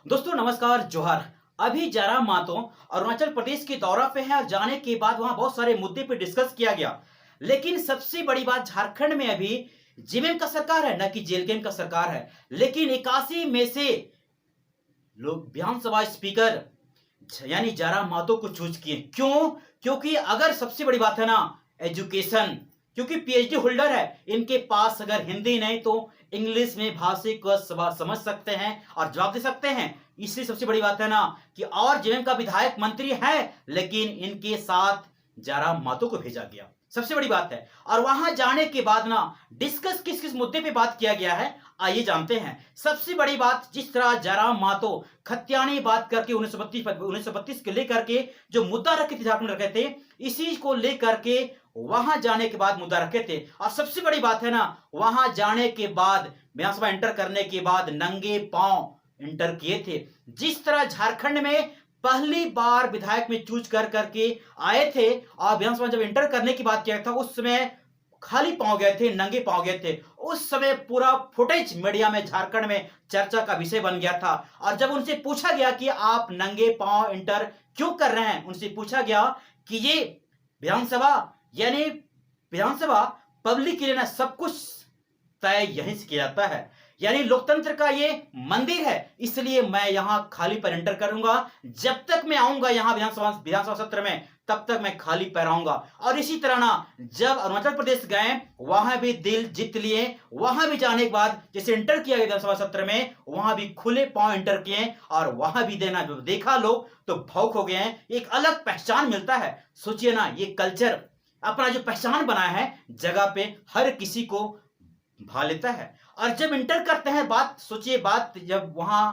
दोस्तों नमस्कार, जोहार। अभी जयराम मातो अरुणाचल प्रदेश के दौरा पे है और जाने के बाद वहां बहुत सारे मुद्दे पे डिस्कस किया गया। लेकिन सबसे बड़ी बात, झारखंड में अभी जेएमएम का सरकार है, न कि जेएलकेएम का सरकार है। लेकिन 81 में से लोग विधानसभा स्पीकर यानी जयराम मातो को चूज किए। क्यों? क्योंकि अगर सबसे बड़ी बात है ना, एजुकेशन। क्योंकि पीएचडी होल्डर है, इनके पास अगर हिंदी नहीं तो इंग्लिश में भाषा को समझ सकते हैं और जवाब दे सकते हैं। इसलिए सबसे बड़ी बात है ना कि और जेएमएम का विधायक मंत्री है, लेकिन इनके साथ जयराम मातो को भेजा गया। सबसे बड़ी बात है। और वहां जाने के बाद ना डिस्कस किस किस मुद्दे पे बात किया गया है, आइए जानते हैं। सबसे बड़ी बात, जिस तरह जयराम मातो खतियानी बात करके 1932 के लेकर के जो मुद्दा रखे थे, झारखंड रखे थे, इसी को लेकर के वहां जाने के बाद मुद्दा रखे थे। और सबसे बड़ी बात है ना, वहां जाने के बाद विधानसभा एंटर करने के बाद नंगे पांव एंटर किए थे। जिस तरह झारखंड में पहली बार विधायक में चूज कर करके आए थे और विधानसभा जब एंटर करने की बात किया था, उस समय खाली पांव गए थे, नंगे पांव गए थे। उस समय पूरा फुटेज मीडिया में झारखंड में चर्चा का विषय बन गया था। और जब उनसे पूछा गया कि आप नंगे पांव एंटर क्यों कर रहे हैं, उनसे पूछा गया कि ये विधानसभा यानी विधानसभा पब्लिक के लिए ना सब कुछ तय यहीं से किया जाता है, यानी लोकतंत्र का ये मंदिर है, इसलिए मैं यहां खाली पैर एंटर करूंगा। जब तक मैं आऊंगा यहां विधानसभा सत्र में, तब तक मैं खाली पैर आऊंगा। और इसी तरह ना जब अरुणाचल प्रदेश गए, वहां भी दिल जीत लिए। वहां भी जाने के बाद जैसे एंटर किया गया विधानसभा सत्र में, वहां भी खुले पांव एंटर किए और वहां भी देना जो देखा लोग तो भावुक हो गए हैं। एक अलग पहचान मिलता है। सोचिए ना, ये कल्चर अपना जो पहचान बनाया है जगह पे, हर किसी को भा लेता है। और जब इंटर करते हैं, बात सोचिए, बात जब वहां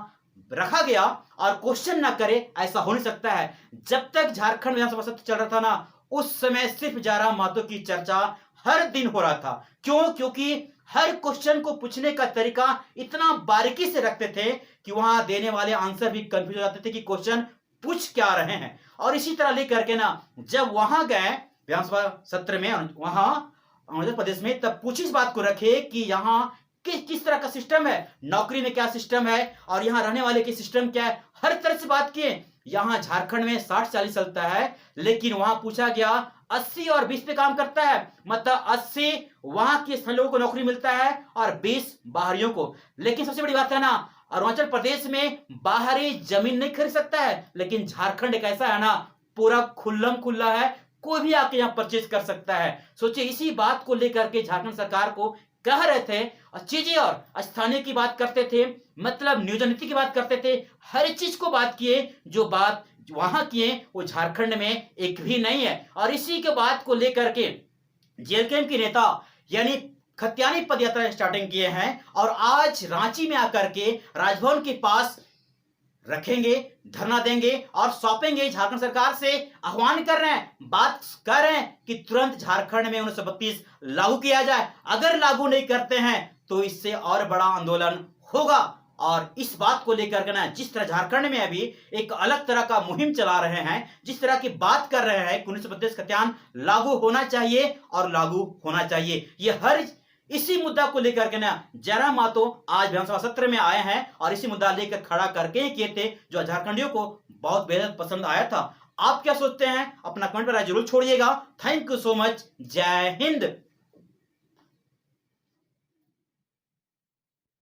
रखा गया और क्वेश्चन ना करे, ऐसा हो नहीं सकता है। जब तक झारखंड विधानसभा सत्र चल रहा था ना, उस समय सिर्फ जयराम मातो की चर्चा हर दिन हो रहा था। क्यों? क्योंकि हर क्वेश्चन को पूछने का तरीका इतना बारीकी से रखते थे कि वहां देने वाले आंसर भी कंफ्यूज हो जाते थे कि क्वेश्चन पूछ क्या रहे हैं। और इसी तरह लेकर के ना जब वहां गए विधानसभा सत्र में, वहां अरुणाचल प्रदेश में, तब पूछी इस बात को रखे कि यहाँ किस तरह का सिस्टम है, नौकरी में क्या सिस्टम है और यहाँ रहने वाले की सिस्टम क्या है। हर तरह से बात किए। यहाँ झारखंड में 60-40 चलता है, लेकिन वहां पूछा गया 80 और 20 पे काम करता है। मतलब 80 वहां के स्थानीय लोगों को नौकरी मिलता है और 20 बाहरियों को। लेकिन सबसे बड़ी बात है ना, अरुणाचल प्रदेश में बाहरी जमीन नहीं खरीद सकता है, लेकिन झारखंड एक ऐसा है ना, पूरा खुल्लम खुल्ला है, कोई भी आके यहाँ परचेज कर सकता है। सोचिए, इसी बात को लेकर के झारखंड सरकार को कह रहे थे और चीजें और स्थानीय की बात करते थे, मतलब नियोजन नीति की बात करते थे। हर चीज को बात किए, जो बात वहां किए वो झारखंड में एक भी नहीं है। और इसी के बात को लेकर के जेएलकेएम के नेता यानी खतियानी पदयात्रा स्टार्टिंग किए हैं और आज रांची में आकर के राजभवन के पास रखेंगे, धरना देंगे और सौंपेंगे। झारखंड सरकार से आह्वान कर रहे हैं, बात कर रहे हैं कि तुरंत झारखंड में 1932 लागू किया जाए। अगर लागू नहीं करते हैं तो इससे और बड़ा आंदोलन होगा। और इस बात को लेकर के ना, जिस तरह झारखंड में अभी एक अलग तरह का मुहिम चला रहे हैं, जिस तरह की बात कर रहे हैं कि 1932 खतियान लागू होना चाहिए और लागू होना चाहिए, ये हर इसी मुद्दा को लेकर के ना जयराम मातो आज विधानसभा सत्र में आए हैं और इसी मुद्दा लेकर खड़ा करके किए थे, जो झारखंडियों को बहुत बेहद पसंद आया था। आप क्या सोचते हैं? अपना कमेंट पर राय जरूर छोड़िएगा। Thank you so much. जय हिंद।